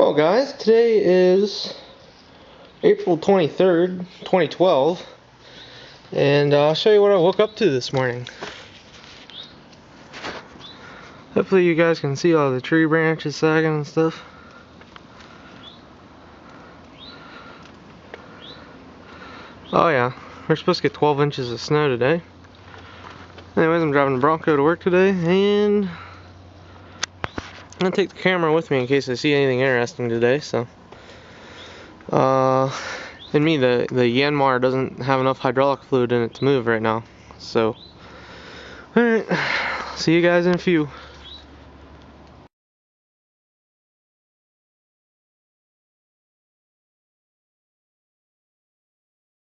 Well guys, today is April 23rd, 2012, and I'll show you what I woke up to this morning. Hopefully you guys can see all the tree branches sagging and stuff. Oh yeah, we're supposed to get 12 inches of snow today. Anyways, I'm driving the Bronco to work today, and I'm gonna take the camera with me in case I see anything interesting today. So, and the Yanmar doesn't have enough hydraulic fluid in it to move right now. So, alright, see you guys in a few.